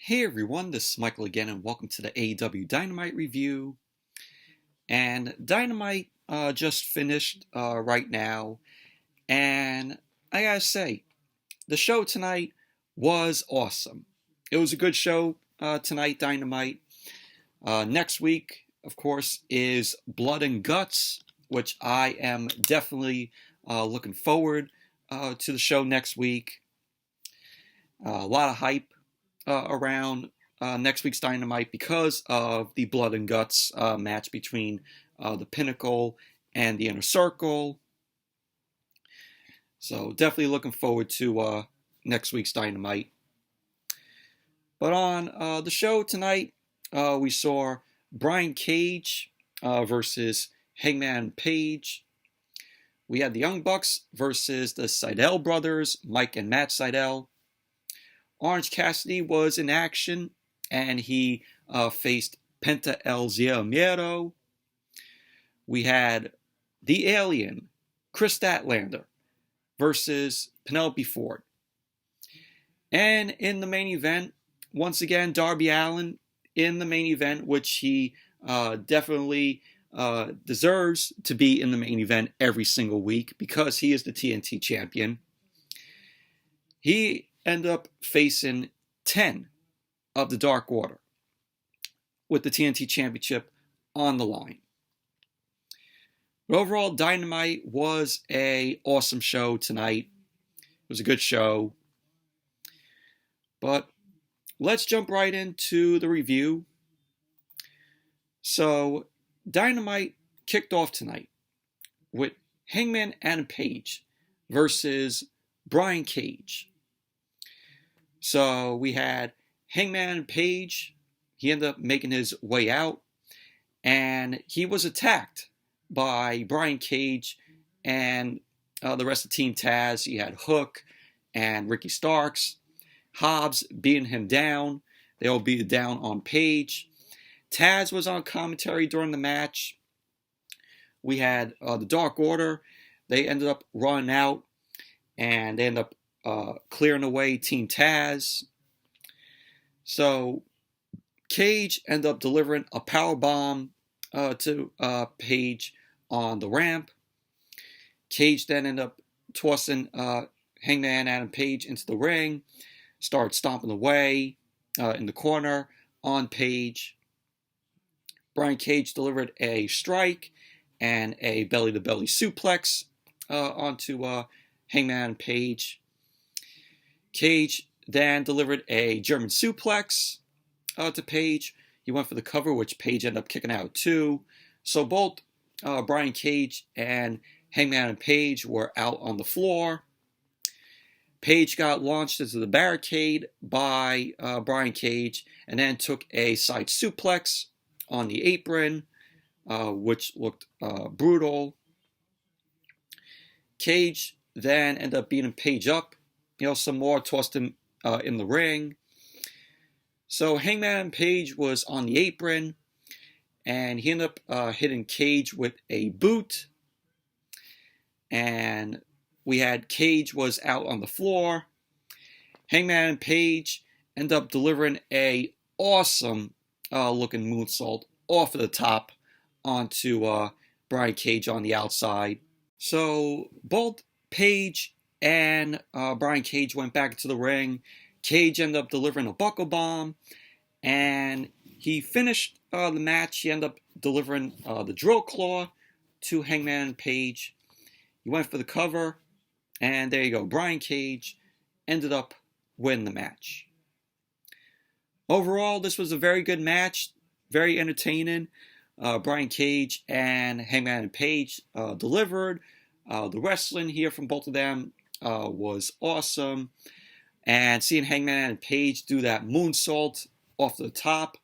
Hey everyone, this is Michael again, and welcome to the AEW Dynamite review. And Dynamite just finished right now, and I gotta say, the show tonight was awesome. It was a good show tonight, Dynamite. Next week, of course, is Blood and Guts, which I am definitely looking forward to the show next week. A lot of hype around next week's Dynamite because of the Blood and Guts match between the Pinnacle and the Inner Circle. So definitely looking forward to next week's Dynamite. But on the show tonight, we saw Brian Cage versus Hangman Page. We had the Young Bucks versus the Sydal brothers, Mike and Matt Sydal. Orange Cassidy was in action, and he faced Penta El Miedo. We had the Alien, Kris Statlander, versus Penelope Ford. And in the main event, once again, Darby Allin in the main event, which he definitely deserves to be in the main event every single week because he is the TNT champion. He ended up facing 10 of the Dark Order with the TNT Championship on the line. But overall, Dynamite was an awesome show tonight. It was a good show. But let's jump right into the review. So, Dynamite kicked off tonight with Hangman Adam Page versus Brian Cage. So we had Hangman Page. He ended up making his way out, and he was attacked by Brian Cage and the rest of Team Taz. He had Hook and Ricky Starks. Hobbs beating him down. They all beat it down on Page. Taz was on commentary during the match. We had the Dark Order. They ended up running out, and they ended up clearing away Team Taz. So Cage ended up delivering a power bomb to Page on the ramp. Cage then ended up tossing Hangman Adam Page into the ring, started stomping away in the corner on Page. Brian Cage delivered a strike and a belly-to-belly suplex onto Hangman Page. Cage then delivered a German suplex to Page. He went for the cover, which Page ended up kicking out too. So both Brian Cage and Hangman Page were out on the floor. Page got launched into the barricade by Brian Cage and then took a side suplex on the apron, which looked brutal. Cage then ended up beating Page up, some more, tossed him in the ring. So Hangman Page was on the apron, and he ended up hitting Cage with a boot. And we had Cage was out on the floor. Hangman Page ended up delivering a awesome looking moonsault off of the top onto Brian Cage on the outside. So both Page and Brian Cage went back into the ring. Cage ended up delivering a buckle bomb, and he finished the match. He ended up delivering the drill claw to Hangman Page. He went for the cover, and there you go. Brian Cage ended up winning the match. Overall, this was a very good match, very entertaining. Brian Cage and Hangman Page delivered. The wrestling here from both of them was awesome. And seeing Hangman and Page do that moonsault off the top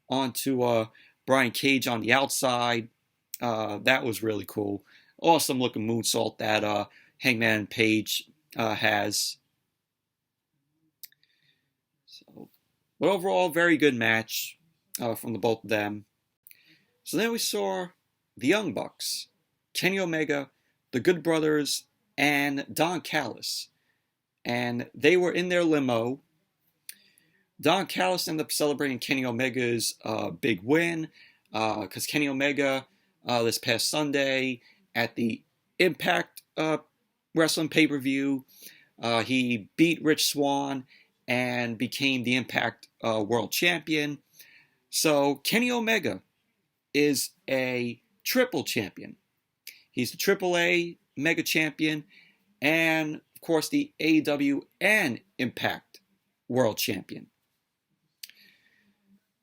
onto Brian Cage on the outside, that was really cool. Awesome looking moonsault that Hangman Page has. So, but overall, very good match from the both of them. So then we saw the Young Bucks, Kenny Omega, the Good Brothers, and Don Callis. And they were in their limo Don Callis ended up celebrating Kenny Omega's big win because Kenny Omega this past Sunday at the Impact Wrestling pay-per-view, he beat Rich Swann and became the Impact World Champion. So Kenny Omega is a triple champion. He's the AAA Mega Champion and, of course, the AEW and Impact World Champion.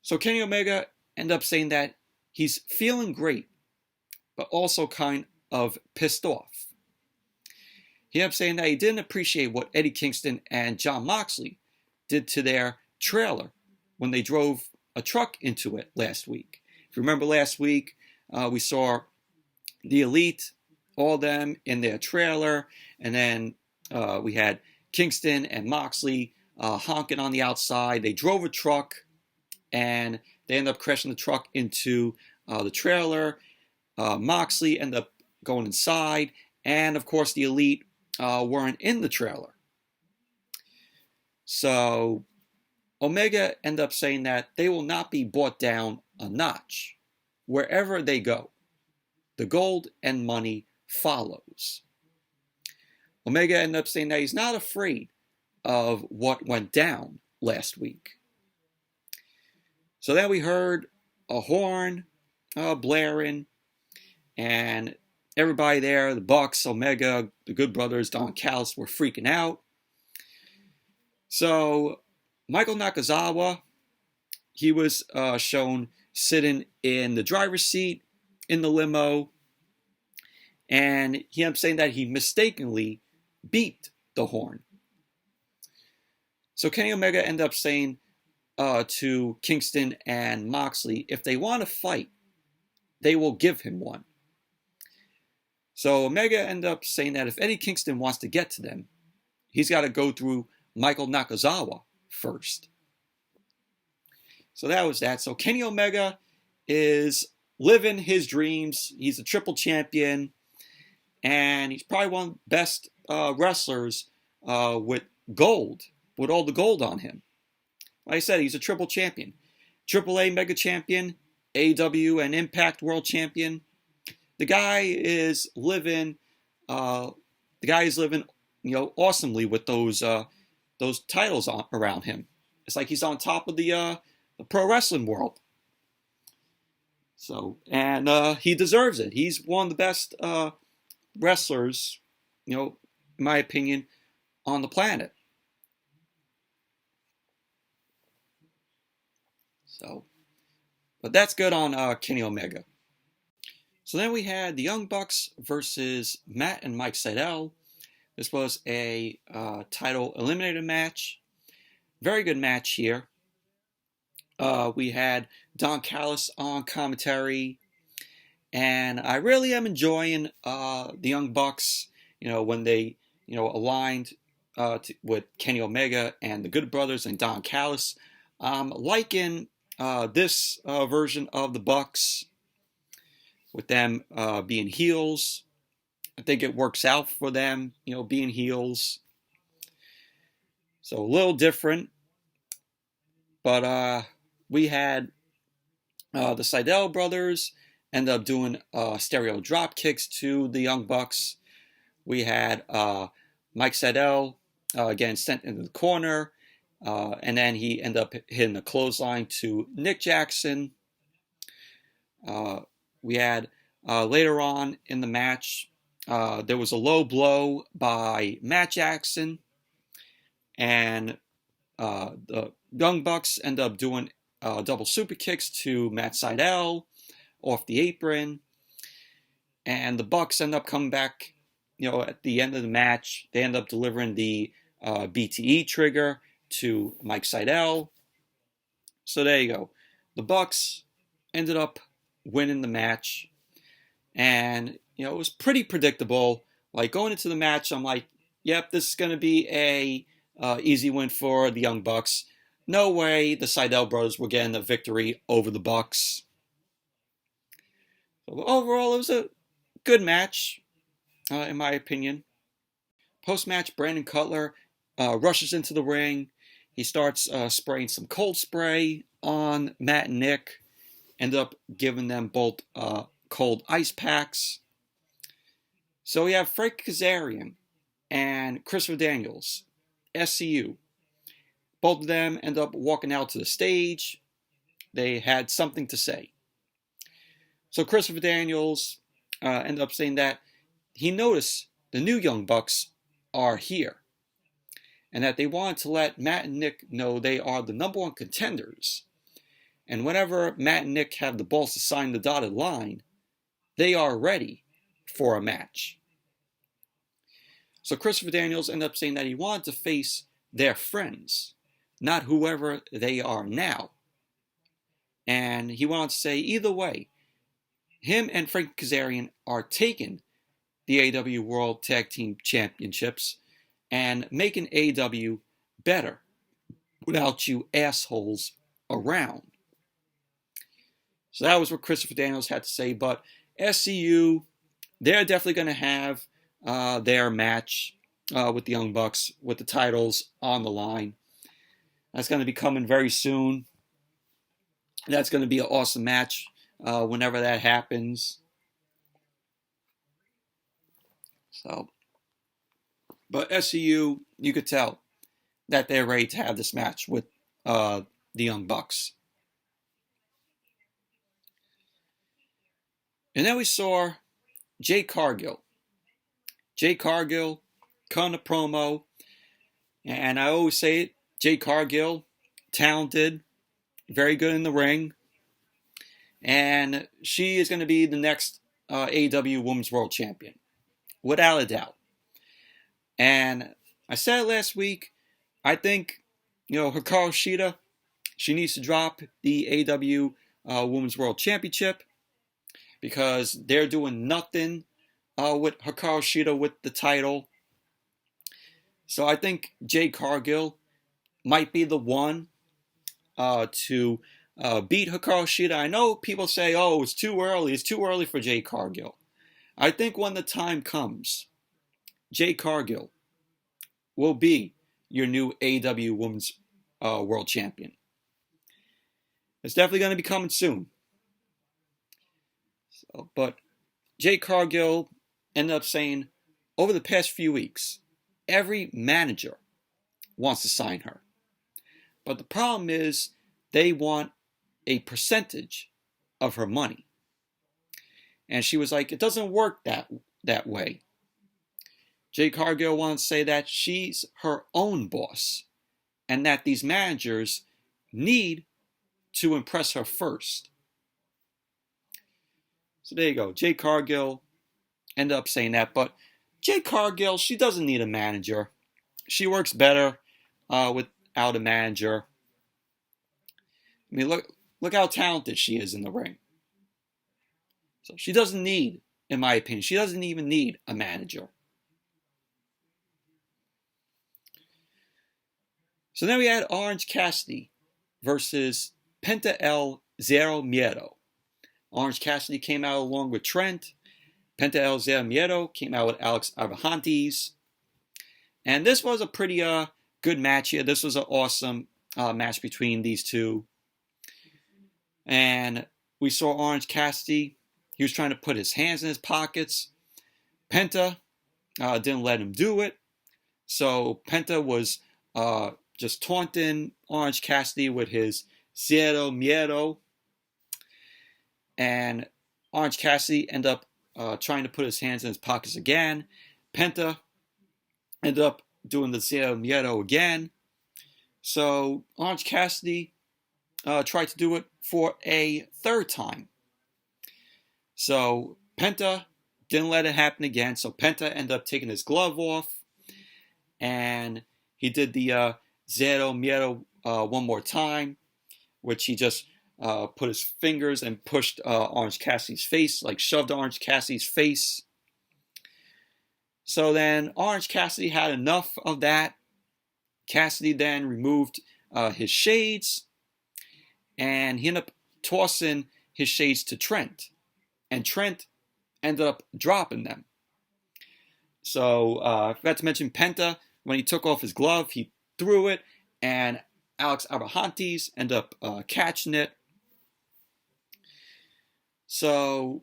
So Kenny Omega ended up saying that he's feeling great, but also kind of pissed off. He ended up saying that he didn't appreciate what Eddie Kingston and Jon Moxley did to their trailer when they drove a truck into it last week. If you remember last week, we saw the Elite, all of them in their trailer, and then we had Kingston and Moxley honking on the outside. They drove a truck, and they ended up crashing the truck into the trailer. Moxley ended up going inside, and of course the Elite weren't in the trailer. So Omega ended up saying that they will not be brought down a notch wherever they go. The gold and money follows. Omega ended up saying that he's not afraid of what went down last week. So then we heard a horn blaring, and everybody there, the Bucks, Omega, the Good Brothers, Don Callis, were freaking out. So Michael Nakazawa, he was shown sitting in the driver's seat in the limo, and he ended up saying that he mistakenly beat the horn. So Kenny Omega ended up saying to Kingston and Moxley, if they want to fight, they will give him one. So Omega ended up saying that if Eddie Kingston wants to get to them, he's got to go through Michael Nakazawa first. So that was that. So Kenny Omega is living his dreams. He's a triple champion, and he's probably one of the best wrestlers with gold, with all the gold on him. Like I said, he's a triple champion. AAA Mega Champion, AEW and Impact World Champion. The guy is living awesomely with those titles around him. It's like he's on top of the pro wrestling world. So, and he deserves it. He's one of the best wrestlers, in my opinion, on the planet. So, but that's good on Kenny Omega. So then we had the Young Bucks versus Matt and Mike Sydal. This was a title eliminator match. Very good match here. We had Don Callis on commentary, and I really am enjoying the Young Bucks. When they aligned with Kenny Omega and the Good Brothers and Don Callis. Liking this version of the Bucks with them being heels. I think it works out for them, being heels. So a little different. But we had the Sydal brothers end up doing stereo drop kicks to the Young Bucks. We had Mike Sydal again sent into the corner. And then he ended up hitting a clothesline to Nick Jackson. We had later on in the match, there was a low blow by Matt Jackson. And the Young Bucks end up doing double super kicks to Matt Sydal off the apron. And the Bucks end up coming back, at the end of the match. They end up delivering the BTE trigger to Mike Sydal. So there you go. The Bucks ended up winning the match. And, it was pretty predictable. Like, going into the match, I'm like, yep, this is going to be a easy win for the Young Bucks. No way the Sydal brothers were getting the victory over the Bucks. So overall, it was a good match, in my opinion. Post-match, Brandon Cutler rushes into the ring. He starts spraying some cold spray on Matt and Nick. Ended up giving them both cold ice packs. So we have Frank Kazarian and Christopher Daniels, SCU. Both of them end up walking out to the stage. They had something to say. So Christopher Daniels ended up saying that he noticed the new Young Bucks are here, and that they wanted to let Matt and Nick know they are the #1 contenders. And whenever Matt and Nick have the balls to sign the dotted line, they are ready for a match. So Christopher Daniels ended up saying that he wanted to face their friends, not whoever they are now. And he wanted to say either way, him and Frank Kazarian are taking the AEW World Tag Team Championships and making AEW better without you assholes around. So that was what Christopher Daniels had to say. But SCU, they're definitely going to have their match with the Young Bucks with the titles on the line. That's going to be coming very soon. That's going to be an awesome match whenever that happens. So, but SCU, you could tell that they're ready to have this match with the Young Bucks. And then we saw Jay Cargill. Jay Cargill cut a promo. And I always say it, Jay Cargill, talented, very good in the ring. And she is going to be the next AEW Women's World Champion, without a doubt. And I said it last week, I think, Hikaru Shida, she needs to drop the AEW Women's World Championship, because they're doing nothing with Hikaru Shida with the title. So I think Jay Cargill might be the one to beat Hikaru Shida. I know people say, oh, it's too early. It's too early for Jay Cargill. I think when the time comes, Jay Cargill will be your new AEW Women's World Champion. It's definitely going to be coming soon. So, but Jay Cargill ended up saying, over the past few weeks, every manager wants to sign her. But the problem is they want a percentage of her money. And she was like, it doesn't work that way. Jay Cargill wanted to say that she's her own boss and that these managers need to impress her first. So there you go. Jay Cargill ended up saying that. But Jay Cargill, she doesn't need a manager. She works better without a manager. I mean, look how talented she is in the ring. So she doesn't need, in my opinion, she doesn't even need a manager. So then we had Orange Cassidy versus Penta El Zero Miedo. Orange Cassidy came out along with Trent. Penta El Zero Miedo came out with Alex Abrahantes. And this was a pretty good match here. This was an awesome match between these two. And we saw Orange Cassidy. He was trying to put his hands in his pockets. Penta didn't let him do it. So Penta was just taunting Orange Cassidy with his Zero Miedo. And Orange Cassidy ended up trying to put his hands in his pockets again. Penta ended up doing the Zero Miedo again. So Orange Cassidy tried to do it for a third time. So Penta didn't let it happen again. So Penta ended up taking his glove off. And he did the Zero Miedo one more time, which he just put his fingers and pushed Orange Cassidy's face, like shoved Orange Cassidy's face. So then Orange Cassidy had enough of that. Cassidy then removed his shades, and he ended up tossing his shades to Trent. And Trent ended up dropping them. So I forgot to mention Penta, when he took off his glove, he threw it, and Alex Abrahantes end up catching it. So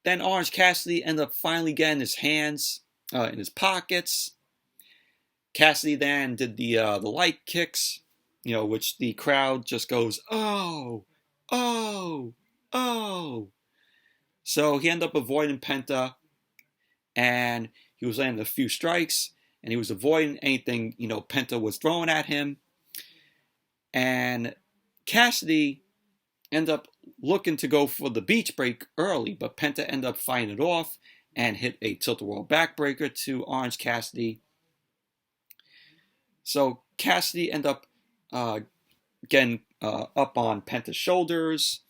then Orange Cassidy ended up finally getting his hands in his pockets. Cassidy then did the light kicks, which the crowd just goes, oh, oh, oh. So he ended up avoiding Penta, and he was landing a few strikes, and he was avoiding anything, Penta was throwing at him. And Cassidy ended up looking to go for the beach break early, but Penta ended up fighting it off and hit a tilt-a-whirl backbreaker to Orange Cassidy. So Cassidy ended up getting up on Penta's shoulders,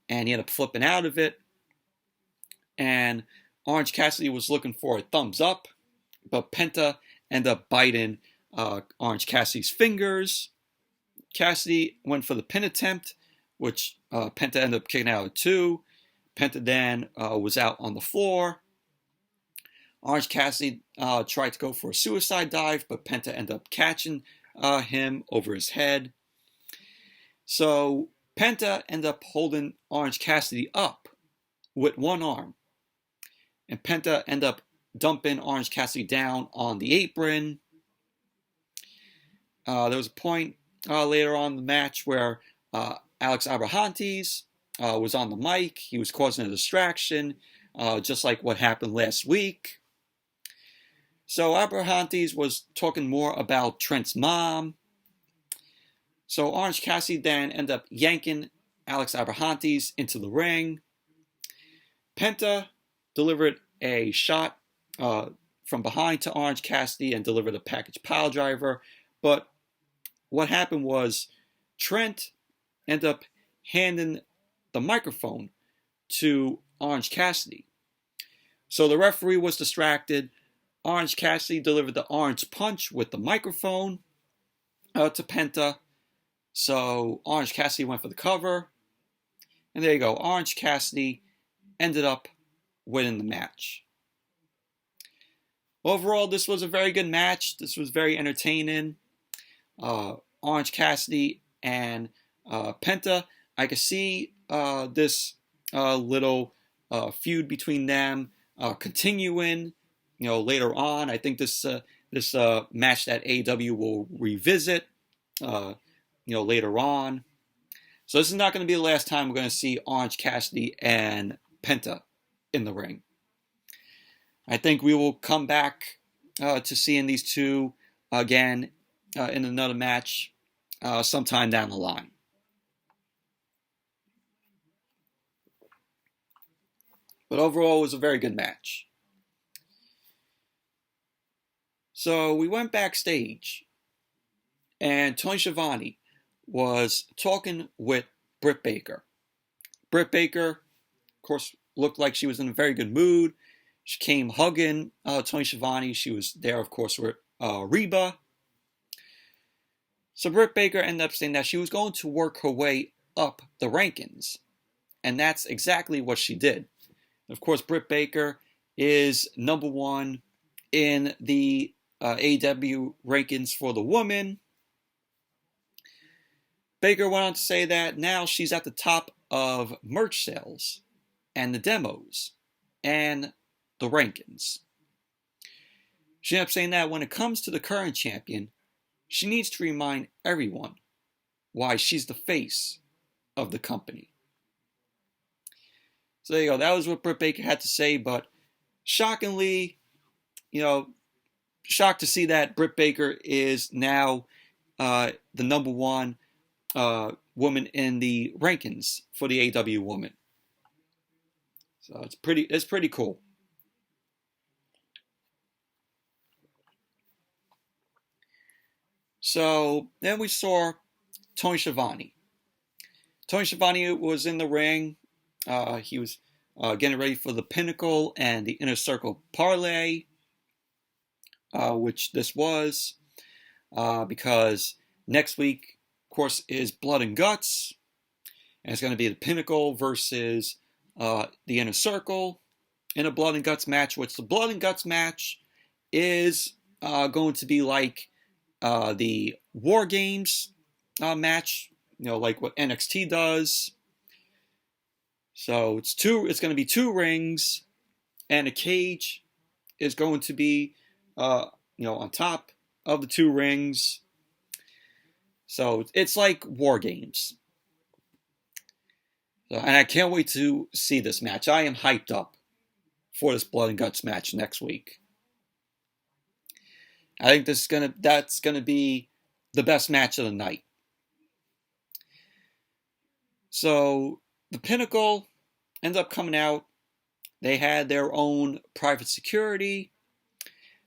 and he ended up flipping out of it. And Orange Cassidy was looking for a thumbs up, but Penta ended up biting Orange Cassidy's fingers. Cassidy went for the pin attempt, which Penta ended up kicking out of 2. Penta then was out on the floor. Orange Cassidy tried to go for a suicide dive, but Penta ended up catching him over his head. So Penta ended up holding Orange Cassidy up with one arm. And Penta ended up dumping Orange Cassidy down on the apron. There was a point later on in the match where Alex Abrahantes was on the mic. He was causing a distraction, just like what happened last week. So Abrahantes was talking more about Trent's mom. So Orange Cassidy then ended up yanking Alex Abrahantes into the ring. Penta delivered a shot from behind to Orange Cassidy and delivered a package pile driver. But what happened was Trent ended up handing the microphone to Orange Cassidy. So the referee was distracted. Orange Cassidy delivered the orange punch with the microphone to Penta. So Orange Cassidy went for the cover. And there you go. Orange Cassidy ended up winning the match. Overall, this was a very good match. This was very entertaining. Orange Cassidy and Penta, I could see this little feud between them continuing, later on. I think this match that AEW will revisit, later on. So this is not going to be the last time we're going to see Orange Cassidy and Penta in the ring. I think we will come back to seeing these two again in another match sometime down the line. But overall, it was a very good match. So we went backstage, and Tony Schiavone was talking with Britt Baker. Britt Baker, of course, looked like she was in a very good mood. She came hugging Tony Schiavone. She was there, of course, with Reba. So Britt Baker ended up saying that she was going to work her way up the rankings. And that's exactly what she did. Of course, Britt Baker is number 1 in the AEW rankings for the woman. Baker went on to say that now she's at the top of merch sales and the demos and the rankings. She ended up saying that when it comes to the current champion, she needs to remind everyone why she's the face of the company. So there you go. That was what Britt Baker had to say, but shockingly, shocked to see that Britt Baker is now the number 1 woman in the rankings for the AEW woman. So it's pretty cool. So then we saw Tony Schiavone. Tony Schiavone was in the ring. He was getting ready for the Pinnacle and the Inner Circle Parlay, which this was, because next week, of course, is Blood and Guts, and it's going to be the Pinnacle versus the Inner Circle in a Blood and Guts match, which the Blood and Guts match is going to be like the War Games match, like what NXT does. So it's going to be 2 rings, and a cage is going to be, on top of the 2 rings. So it's like War Games. So, and I can't wait to see this match. I am hyped up for this Blood and Guts match next week. I think that's gonna be the best match of the night. So the Pinnacle ended up coming out. They had their own private security.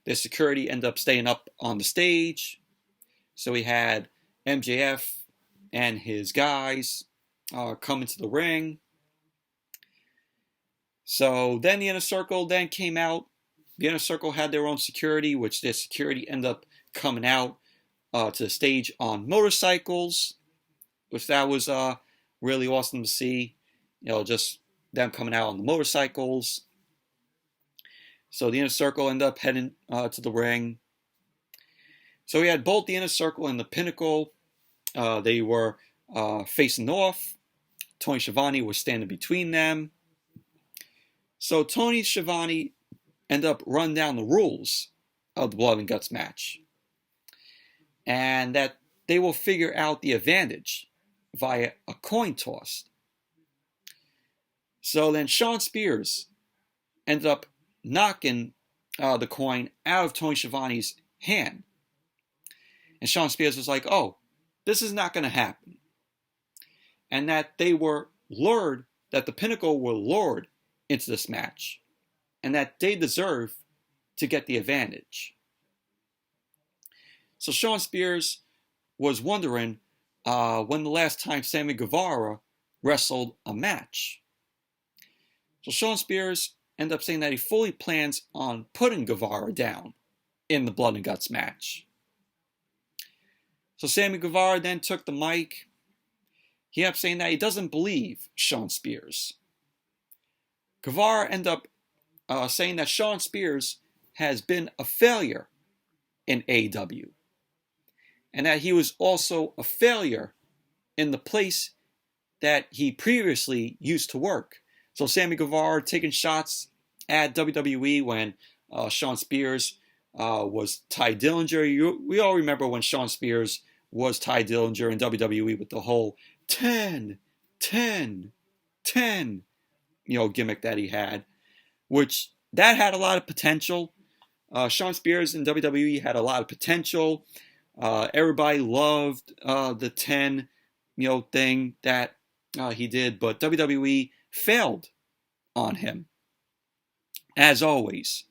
Their security ended up staying up on the stage. So we had MJF and his guys come into the ring. So then the Inner Circle then came out. The Inner Circle had their own security, which their security ended up coming out to the stage on motorcycles, which that was really awesome to see. Just them coming out on the motorcycles. So the Inner Circle ended up heading to the ring. So we had both the Inner Circle and the Pinnacle. They were facing off. Tony Schiavone was standing between them. So Tony Schiavone ended up running down the rules of the Blood and Guts match. And that they will figure out the advantage via a coin toss. So then Shawn Spears ended up knocking the coin out of Tony Schiavone's hand. And Shawn Spears was like, oh, this is not going to happen. And that they were lured, that the Pinnacle were lured into this match. And that they deserve to get the advantage. So Shawn Spears was wondering when the last time Sammy Guevara wrestled a match. So Shawn Spears ended up saying that he fully plans on putting Guevara down in the Blood and Guts match. So Sammy Guevara then took the mic. He ended up saying that he doesn't believe Shawn Spears. Guevara ended up saying that Shawn Spears has been a failure in AEW. And that he was also a failure in the place that he previously used to work. So Sammy Guevara taking shots at WWE when Shawn Spears was Ty Dillinger. We all remember when Shawn Spears was Ty Dillinger in WWE with the whole 10, 10, 10, gimmick that he had, which that had a lot of potential. Shawn Spears in WWE had a lot of potential. Everybody loved the 10, thing that he did, but WWE failed on him, as always.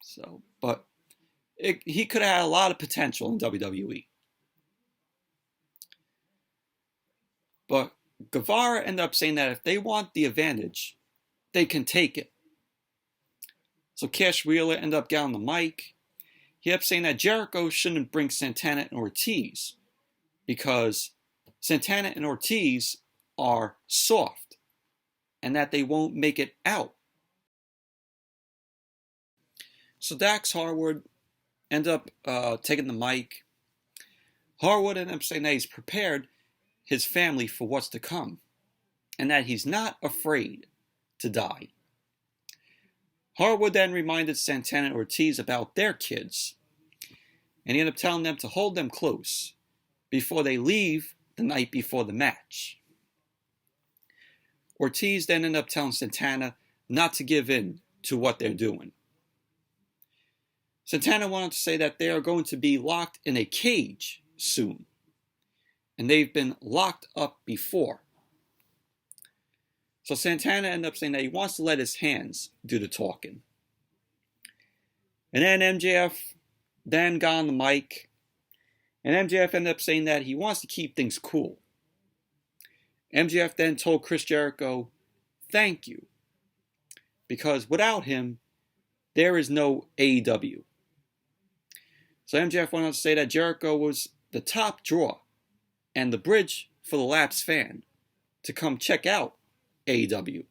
So, but he could have had a lot of potential in WWE. But Guevara ended up saying that if they want the advantage, they can take it. So Cash Wheeler ended up getting on the mic. He ended up saying that Jericho shouldn't bring Santana and Ortiz because Santana and Ortiz are soft and that they won't make it out. So Dax Harwood ended up taking the mic. Harwood ended up saying that he's prepared his family for what's to come and that he's not afraid to die. Harwood then reminded Santana and Ortiz about their kids, and he ended up telling them to hold them close before they leave the night before the match. Ortiz then ended up telling Santana not to give in to what they're doing. Santana wanted to say that they are going to be locked in a cage soon, and they've been locked up before. So Santana ended up saying that he wants to let his hands do the talking. And then MJF then got on the mic, and MJF ended up saying that he wants to keep things cool. MJF then told Chris Jericho, thank you, because without him, there is no AEW. So MJF went on to say that Jericho was the top draw and the bridge for the lapsed fan to come check out AEW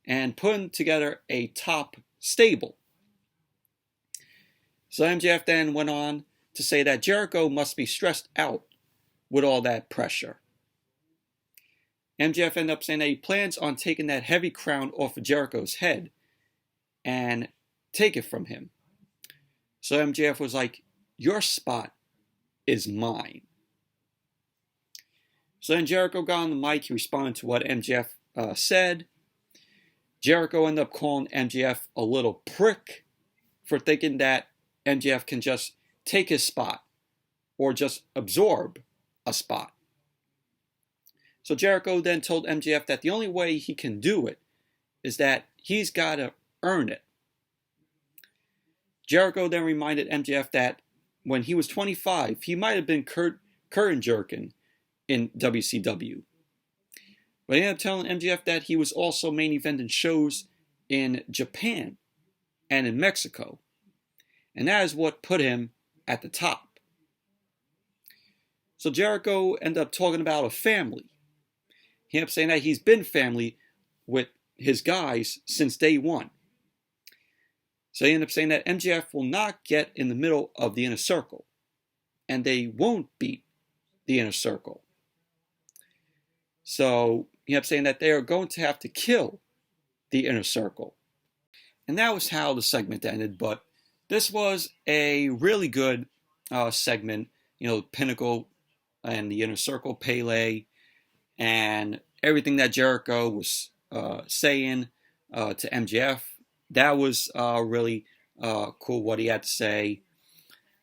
and putting together a top stable. So MJF then went on to say that Jericho must be stressed out with all that pressure. MJF ended up saying that he plans on taking that heavy crown off of Jericho's head and take it from him. So MJF was like, your spot is mine. So then Jericho got on the mic. He responded to what MJF said. Jericho ended up calling MJF a little prick for thinking that MJF can just take his spot or just absorb a spot. So Jericho then told MJF that the only way he can do it is that he's got to earn it. Jericho then reminded MJF that when he was 25, he might have been curtain jerking in WCW. But he ended up telling MJF that he was also main eventing shows in Japan and in Mexico. And that is what put him at the top. So Jericho ended up talking about a family. He ended up saying that he's been family with his guys since day one. So he ended up saying that MJF will not get in the middle of the inner circle. And they won't beat the inner circle. So he ended up saying that they are going to have to kill the inner circle. And that was how the segment ended. But this was a really good segment. You know, Pinnacle and the inner circle, PARLAY, and everything that Jericho was saying to MJF. That was really cool what he had to say.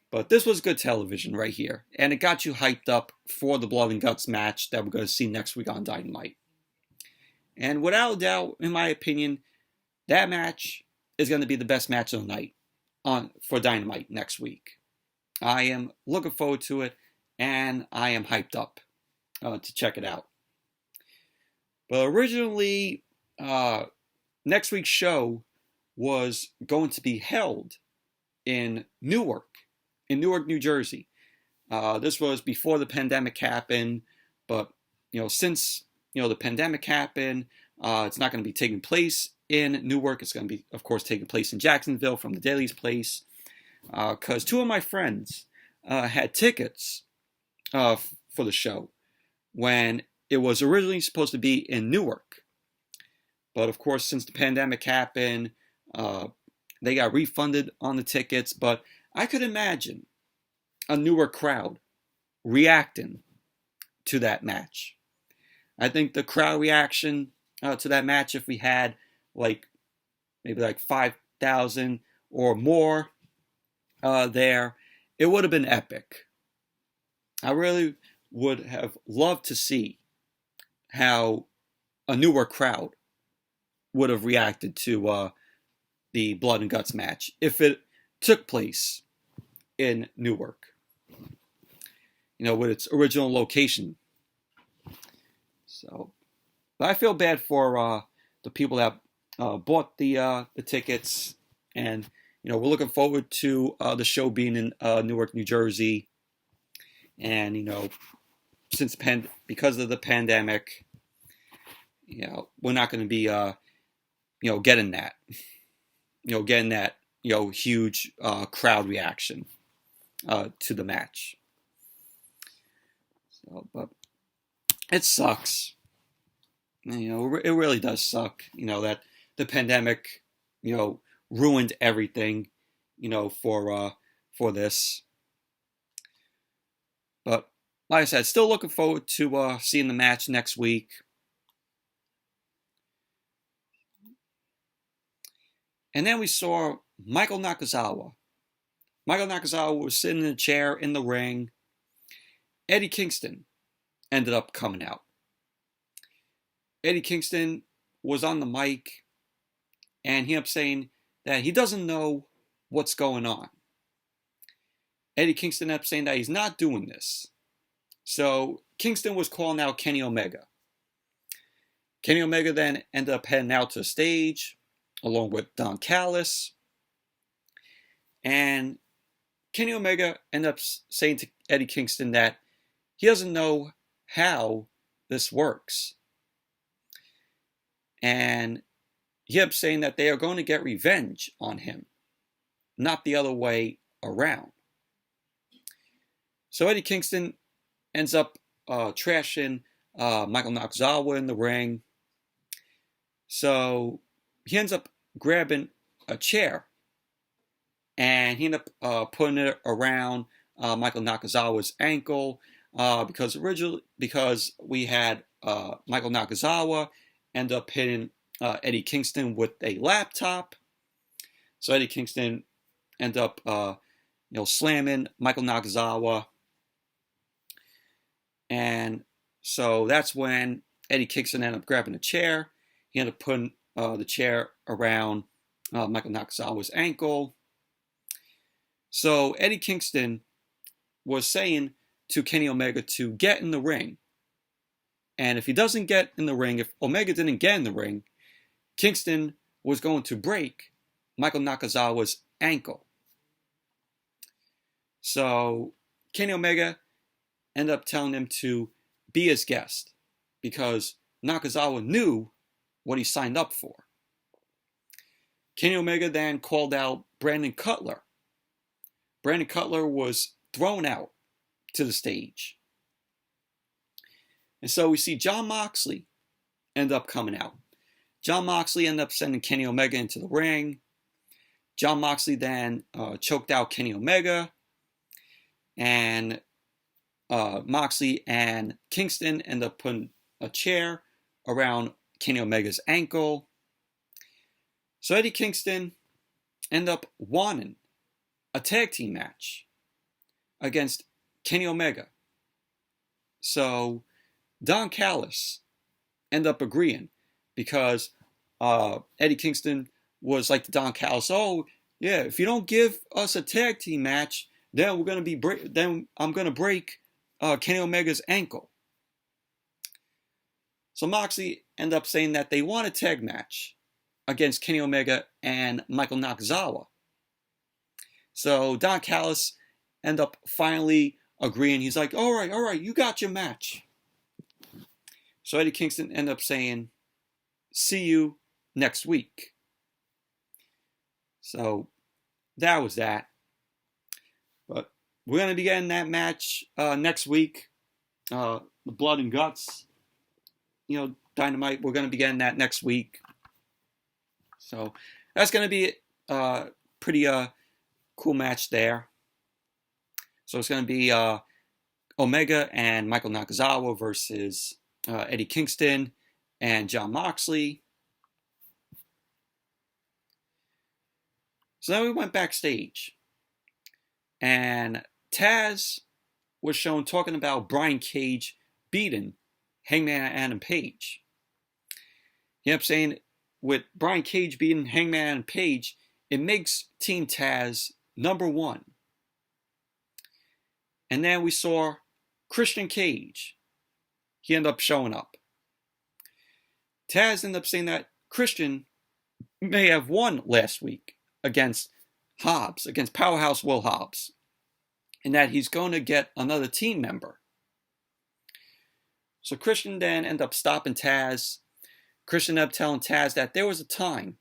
But this was good television right here. And it got you hyped up for the Blood and Guts match that we're going to see next week on Dynamite. And without a doubt, in my opinion, that match is going to be the best match of the night for Dynamite next week. I am looking forward to it, and I am hyped up to check it out. But originally, next week's show was going to be held in Newark, New Jersey. This was before the pandemic happened, but since the pandemic happened, it's not going to be taking place in Newark. It's going to be, of course, taking place in Jacksonville from the Daily's place. Because two of my friends had tickets for the show when it was originally supposed to be in Newark. But of course, since the pandemic happened, they got refunded on the tickets. But I could imagine a Newark crowd reacting to that match. I think the crowd reaction to that match, if we had maybe 5,000 or more there, it would have been epic. I really would have loved to see how a Newark crowd would have reacted to the Blood and Guts match if it took place in Newark, with its original location. So, but I feel bad for the people that bought the tickets, and we're looking forward to the show being in Newark, New Jersey, and because of the pandemic, we're not going to be getting that, huge crowd reaction to the match. So, but it sucks. It really does suck. That the pandemic, ruined everything, for this. But like I said, still looking forward to seeing the match next week. And then we saw Michael Nakazawa. Michael Nakazawa was sitting in a chair in the ring. Eddie Kingston ended up coming out. Eddie Kingston was on the mic, and he ended up saying that he doesn't know what's going on. Eddie Kingston ended up saying that he's not doing this. So Kingston was calling out Kenny Omega. Kenny Omega then ended up heading out to the stage, along with Don Callis. And Kenny Omega ended up saying to Eddie Kingston that he doesn't know how this works. And he ended up saying that they are going to get revenge on him, not the other way around. So Eddie Kingston ends up trashing Michael Nakazawa in the ring. So he ends up grabbing a chair, and he ended up putting it around Michael Nakazawa's ankle because we had Michael Nakazawa end up hitting Eddie Kingston with a laptop. So Eddie Kingston ended up slamming Michael Nakazawa, and so that's when Eddie Kingston ended up grabbing a chair. He ended up putting the chair around Michael Nakazawa's ankle. So Eddie Kingston was saying to Kenny Omega to get in the ring. And if he doesn't get in the ring, if Omega didn't get in the ring, Kingston was going to break Michael Nakazawa's ankle. So Kenny Omega ended up telling him to be his guest because Nakazawa knew what he signed up for. Kenny Omega then called out Brandon Cutler. Brandon Cutler was thrown out to the stage. And so we see Jon Moxley end up coming out. Jon Moxley ended up sending Kenny Omega into the ring. Jon Moxley then choked out Kenny Omega. And Moxley and Kingston end up putting a chair around Kenny Omega's ankle. So Eddie Kingston ended up wanting a tag team match against Kenny Omega. So Don Callis ended up agreeing because Eddie Kingston was like to Don Callis, oh yeah, if you don't give us a tag team match, then I'm gonna break Kenny Omega's ankle. So Moxley ended up saying that they want a tag match against Kenny Omega and Michael Nakazawa. So Don Callis ended up finally agreeing. He's like, all right, you got your match. So Eddie Kingston ended up saying, see you next week. So that was that. But we're going to be getting that match next week. The Blood and Guts, Dynamite. We're going to be getting that next week. So that's going to be a pretty cool match there. So it's going to be Omega and Michael Nakazawa versus Eddie Kingston and Jon Moxley. So then we went backstage. And Taz was shown talking about Brian Cage beating Hangman Adam Page. He ended up saying with Brian Cage beating Hangman Adam Page, it makes Team Taz #1. And then we saw Christian Cage. He ended up showing up. Taz ended up saying that Christian may have won last week against Hobbs, against Powerhouse Will Hobbs, and that he's going to get another team member. So Christian then ended up stopping Taz. Christian ended up telling Taz that there was a time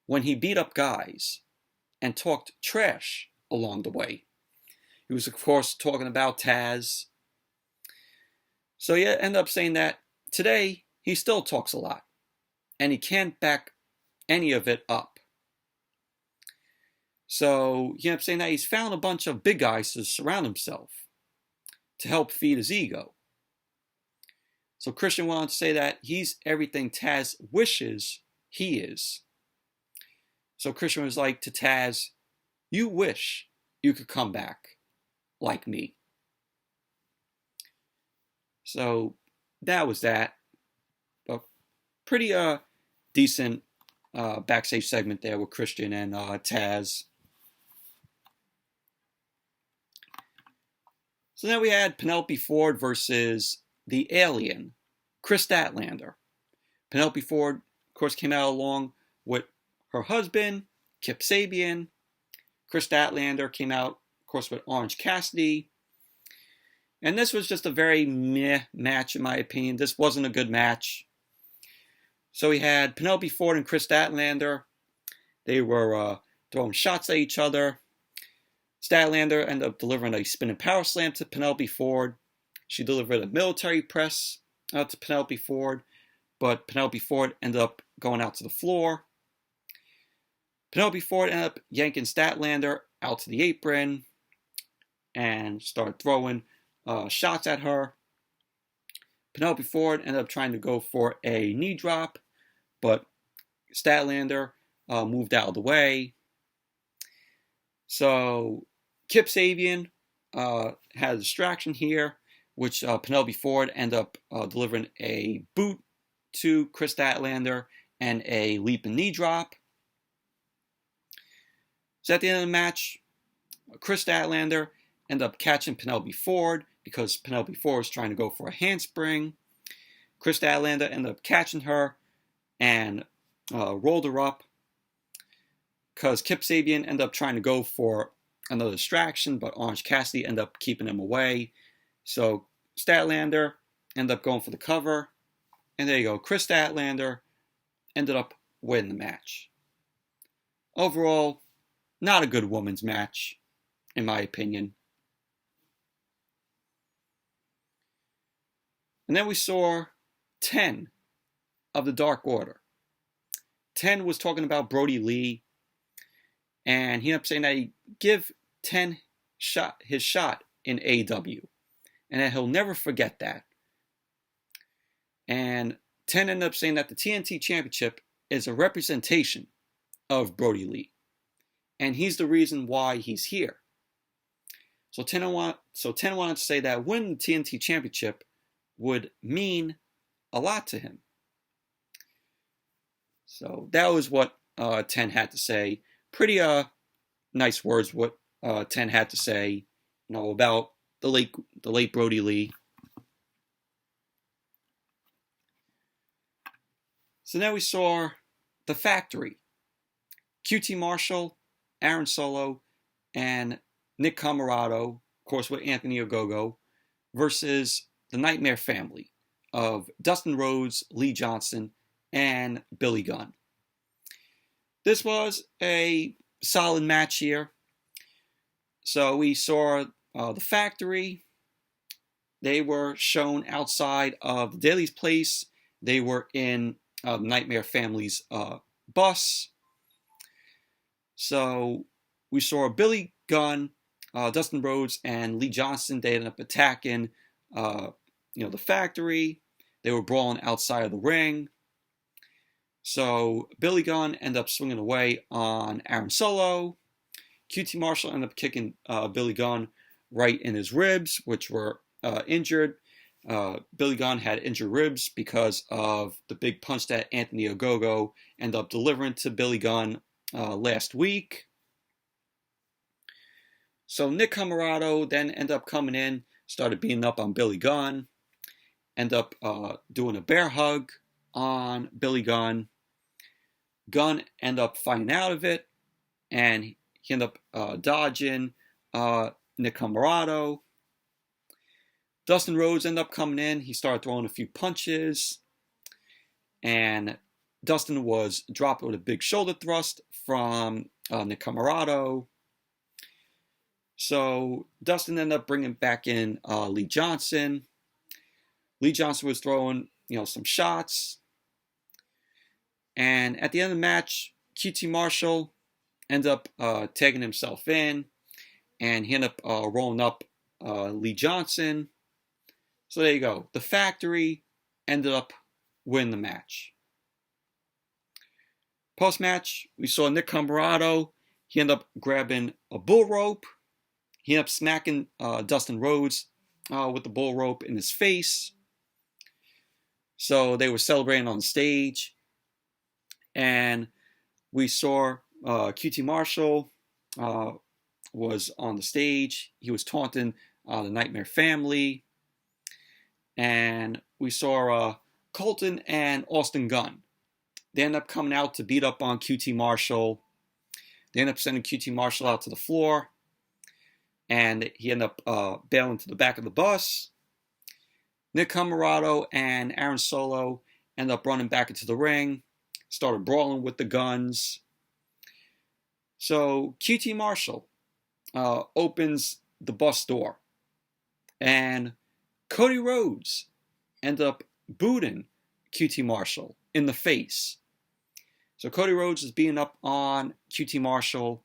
when he beat up guys and talked trash along the way. He was, of course, talking about Taz. So he ended up saying that today he still talks a lot, and he can't back any of it up. So he ended up saying that he's found a bunch of big guys to surround himself to help feed his ego. So Christian wanted to say that he's everything Taz wishes he is. So Christian was like to Taz, you wish you could come back like me. So that was that. But pretty decent backstage segment there with Christian and Taz. So then we had Penelope Ford versus the Alien, Kris Statlander. Penelope Ford, of course, came out along with her husband, Kip Sabian. Kris Statlander came out, of course, with Orange Cassidy. And this was just a very meh match, in my opinion. This wasn't a good match. So we had Penelope Ford and Kris Statlander. They were throwing shots at each other. Statlander ended up delivering a spinning power slam to Penelope Ford. She delivered a military press to Penelope Ford, but Penelope Ford ended up going out to the floor. Penelope Ford ended up yanking Statlander out to the apron and started throwing shots at her. Penelope Ford ended up trying to go for a knee drop, but Statlander moved out of the way. So Kip Sabian had a distraction here, which Penelope Ford ended up delivering a boot to Kris Statlander and a leaping knee drop. So at the end of the match, Kris Statlander ended up catching Penelope Ford because Penelope Ford was trying to go for a handspring. Kris Statlander ended up catching her and rolled her up because Kip Sabian ended up trying to go for another distraction, but Orange Cassidy ended up keeping him away. So Statlander ended up going for the cover, and there you go. Kris Statlander ended up winning the match. Overall, not a good women's match, in my opinion. And then we saw 10 of the Dark Order. 10 was talking about Brody Lee, and he ended up saying that he give 10 his shot in AEW, and that he'll never forget that. And 10 ended up saying that the TNT Championship is a representation of Brody Lee, and he's the reason why he's here. So 10 wanted to say that winning the TNT Championship would mean a lot to him. So that was what 10 had to say. Pretty nice words what 10 had to say, about the late Brody Lee. So now we saw the Factory. QT Marshall, Aaron Solo, and Nick Comoroto, of course with Anthony Ogogo, versus the Nightmare Family of Dustin Rhodes, Lee Johnson, and Billy Gunn. This was a solid match here. So we saw the Factory. They were shown outside of Daly's place. They were in Nightmare Family's bus. So we saw Billy Gunn, Dustin Rhodes, and Lee Johnson. They ended up attacking, the Factory. They were brawling outside of the ring. So Billy Gunn ended up swinging away on Aaron Solo. QT Marshall ended up kicking Billy Gunn right in his ribs, which were injured. Billy Gunn had injured ribs because of the big punch that Anthony Ogogo ended up delivering to Billy Gunn last week. So Nick Comoroto then ended up coming in, started beating up on Billy Gunn, ended up doing a bear hug on Billy Gunn. Gunn ended up fighting out of it, and he ended up dodging Nick Comoroto. Dustin Rhodes ended up coming in. He started throwing a few punches, and Dustin was dropped with a big shoulder thrust from Nick Comoroto. So Dustin ended up bringing back in Lee Johnson. Lee Johnson was throwing, some shots. And at the end of the match, QT Marshall ended up tagging himself in, and he ended up rolling up Lee Johnson. So there you go. The Factory ended up winning the match. Post-match, we saw Nick Comoroto. He ended up grabbing a bull rope. He ended up smacking Dustin Rhodes with the bull rope in his face. So they were celebrating on stage. And we saw QT Marshall was on the stage. He was taunting the Nightmare Family. And we saw Colton and Austin Gunn. They ended up coming out to beat up on QT Marshall. They ended up sending QT Marshall out to the floor. And he ended up bailing to the back of the bus. Nick Comoroto and Aaron Solo ended up running back into the ring. Started brawling with the Guns. So QT Marshall opens the bus door, and Cody Rhodes ends up booting QT Marshall in the face. So Cody Rhodes is beating up on QT Marshall.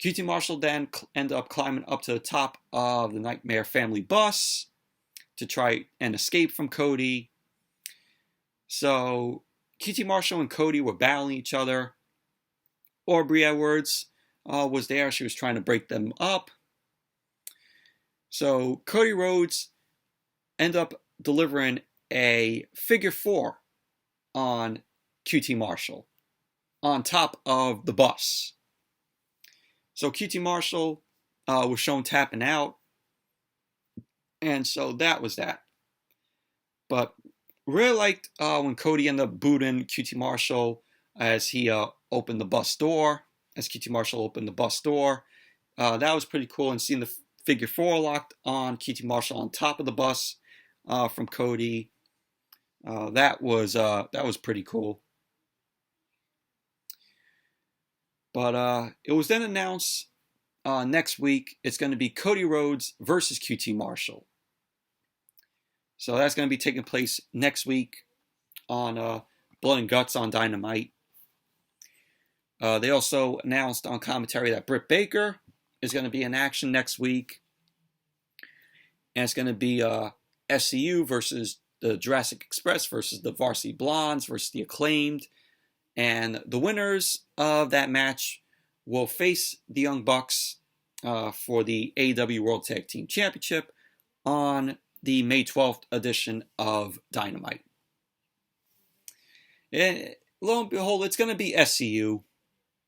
QT Marshall then ends up climbing up to the top of the Nightmare Family bus to try and escape from Cody. So QT Marshall and Cody were battling each other. Aubrey Edwards was there. She was trying to break them up. So Cody Rhodes ended up delivering a figure four on QT Marshall on top of the bus. So QT Marshall was shown tapping out. And so that was that. But really liked when Cody ended up booting QT Marshall as he opened the bus door. As QT Marshall opened the bus door. That was pretty cool. And seeing the figure four locked on QT Marshall on top of the bus from Cody. That was pretty cool. But it was then announced next week it's going to be Cody Rhodes versus QT Marshall. So that's going to be taking place next week on Blood and Guts on Dynamite. They also announced on commentary that Britt Baker is going to be in action next week. And it's going to be SCU versus the Jurassic Express versus the Varsity Blondes versus the Acclaimed. And the winners of that match will face the Young Bucks for the AEW World Tag Team Championship on the May 12th edition of Dynamite. And lo and behold, it's going to be SCU.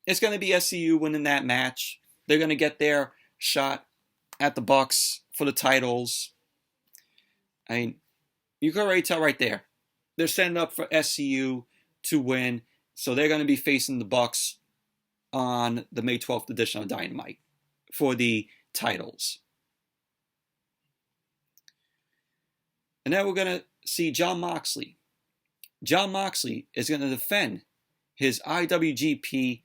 It's going to be SCU winning that match. They're going to get their shot at the Bucks for the titles. I mean, you can already tell right there. They're setting up for SCU to win. So they're going to be facing the Bucks on the May 12th edition of Dynamite for the titles. And then we're going to see Jon Moxley. Jon Moxley is going to defend his IWGP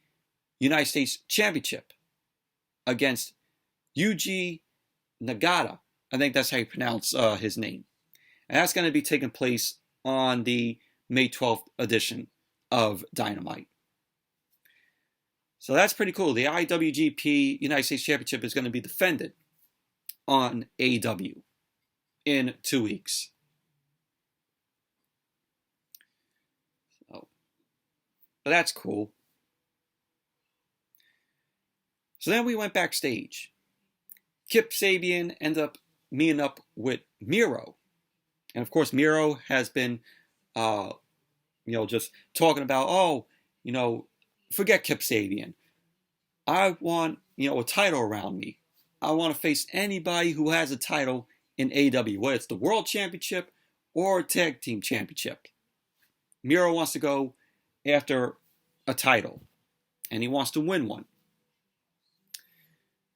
United States Championship against Yuji Nagata. I think that's how you pronounce his name. And that's going to be taking place on the May 12th edition of Dynamite. So that's pretty cool. The IWGP United States Championship is going to be defended on AEW in 2 weeks. So, but that's cool. So then we went backstage. Kip Sabian ended up meeting up with Miro. And of course, Miro has been, just talking about, forget Kip Sabian. I want, a title around me. I want to face anybody who has a title in AEW, whether it's the World Championship or Tag Team Championship. Miro wants to go after a title, and he wants to win one.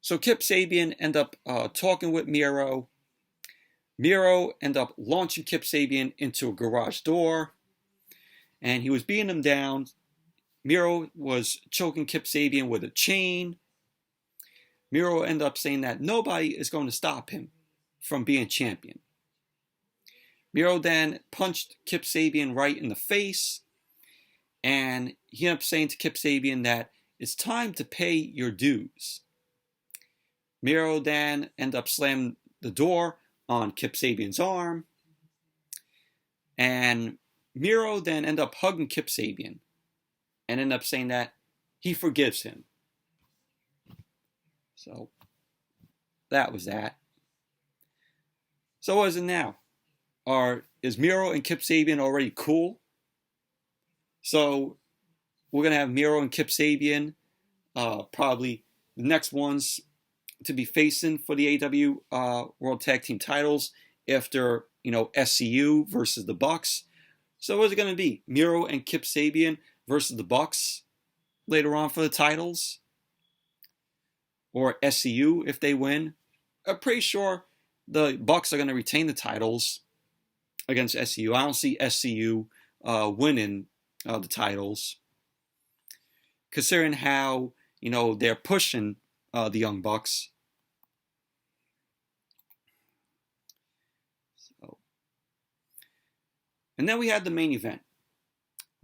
So Kip Sabian ended up talking with Miro. Miro ended up launching Kip Sabian into a garage door, and he was beating him down. Miro was choking Kip Sabian with a chain. Miro ended up saying that nobody is going to stop him from being champion. Miro then punched Kip Sabian right in the face, and he ended up saying to Kip Sabian that it's time to pay your dues. Miro then ended up slamming the door on Kip Sabian's arm, and Miro then ended up hugging Kip Sabian and ended up saying that he forgives him. So that was that. So what is it now? Is Miro and Kip Sabian already cool? So we're going to have Miro and Kip Sabian probably the next ones to be facing for the AEW World Tag Team titles after, SCU versus the Bucks. So what's it going to be? Miro and Kip Sabian versus the Bucks later on for the titles? Or SCU if they win? I'm pretty sure the Bucks are going to retain the titles against SCU. I don't see SCU winning the titles, considering how they're pushing the Young Bucks. So. And then we had the main event.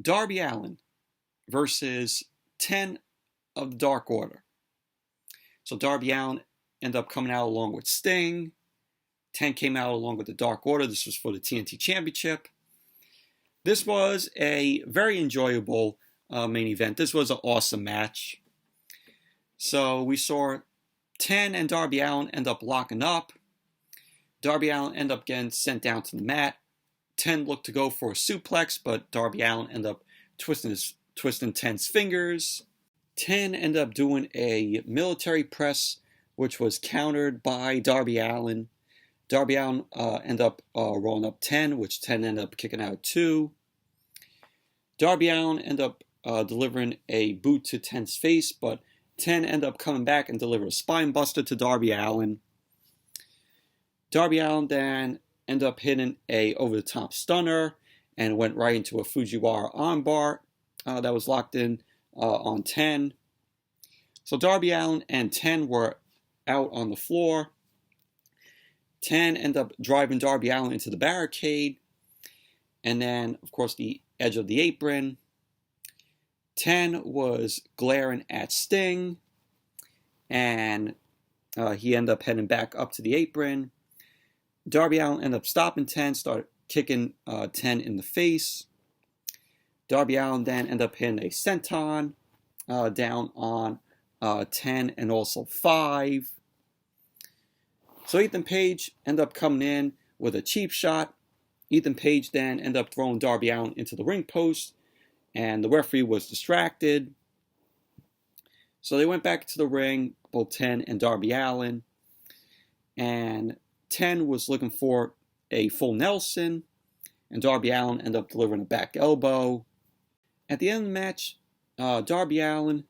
Darby Allin versus 10 of the Dark Order. So Darby Allin ended up coming out along with Sting. 10 came out along with the Dark Order. This was for the TNT Championship. This was a very enjoyable main event. This was an awesome match. So we saw 10 and Darby Allin end up locking up. Darby Allin ended up getting sent down to the mat. 10 looked to go for a suplex, but Darby Allin ended up twisting 10's fingers. 10 ended up doing a military press, which was countered by Darby Allin. Darby Allin ended up rolling up 10, which 10 ended up kicking out 2. Darby Allin ended up delivering a boot to 10's face, but 10 ended up coming back and delivered a spine buster to Darby Allin. Darby Allin then ended up hitting a over-the-top stunner and went right into a Fujiwara armbar that was locked in on 10. So Darby Allin and 10 were out on the floor. 10 ended up driving Darby Allin into the barricade. And then, of course, the edge of the apron. 10 was glaring at Sting. And he ended up heading back up to the apron. Darby Allin ended up stopping 10, started kicking 10 in the face. Darby Allin then ended up hitting a senton down on 10 and also 5. So Ethan Page ended up coming in with a cheap shot. Ethan Page then ended up throwing Darby Allin into the ring post, and the referee was distracted. So they went back to the ring, both 10 and Darby Allin, and 10 was looking for a full Nelson, and Darby Allin ended up delivering a back elbow. At the end of the match, Darby Allin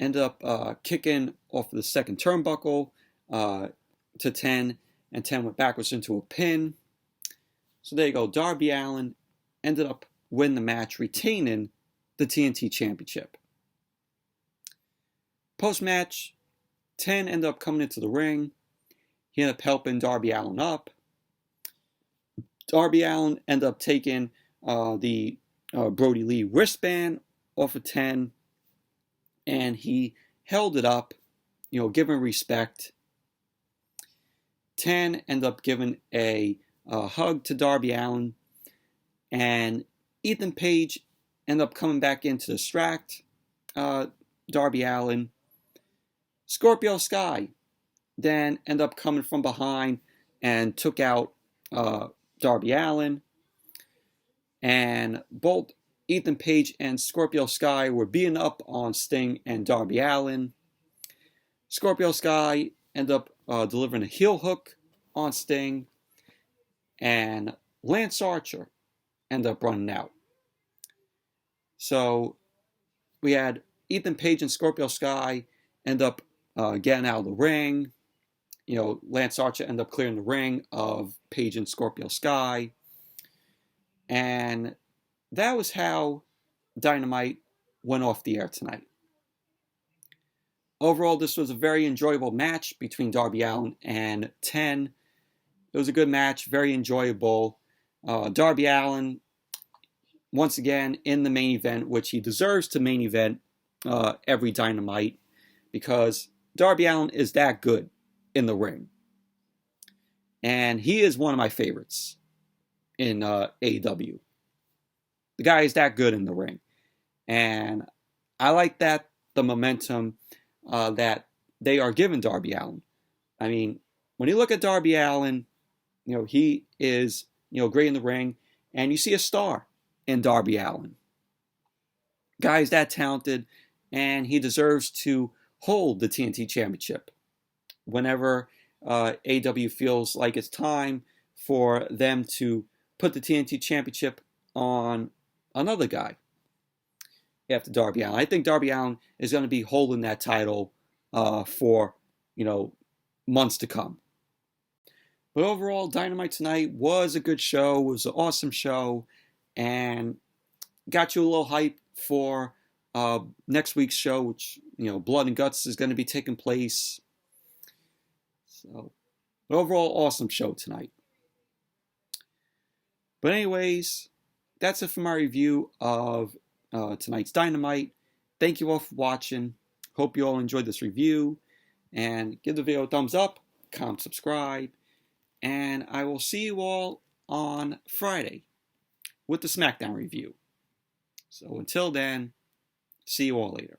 ended up kicking off of the second turnbuckle to 10, and 10 went backwards into a pin. So there you go. Darby Allin ended up winning the match, retaining the TNT Championship. Post-match, 10 ended up coming into the ring. He ended up helping Darby Allin up. Darby Allin ended up taking the Brody Lee wristband off of 10, and he held it up, giving respect. 10 ended up giving a hug to Darby Allin, and Ethan Page ended up coming back in to distract Darby Allin. Scorpio Sky then ended up coming from behind and took out Darby Allin, and both Ethan Page and Scorpio Sky were beating up on Sting and Darby Allin. Scorpio Sky ended up delivering a heel hook on Sting, and Lance Archer ended up running out. So we had Ethan Page and Scorpio Sky end up getting out of the ring. Lance Archer ended up clearing the ring of Page and Scorpio Sky. And that was how Dynamite went off the air tonight. Overall, this was a very enjoyable match between Darby Allin and 10. It was a good match, very enjoyable. Darby Allin, once again, in the main event, which he deserves to main event every Dynamite, because Darby Allin is that good in the ring. And he is one of my favorites in AEW. The guy is that good in the ring. And I like that, the momentum that they are giving Darby Allin. I mean, when you look at Darby Allin, he is, great in the ring, and you see a star in Darby Allin. Guy is that talented, and he deserves to hold the TNT Championship whenever AEW feels like it's time for them to put the TNT Championship on another guy after Darby Allin. I think Darby Allin is going to be holding that title for, months to come. But overall, Dynamite tonight was a good show. It was an awesome show, and got you a little hype for next week's show, which blood and guts is going to be taking place. So, overall, awesome show tonight. But anyways, that's it for my review of tonight's Dynamite. Thank you all for watching. Hope you all enjoyed this review. And give the video a thumbs up, comment, subscribe. And I will see you all on Friday with the SmackDown review. So until then, see you all later.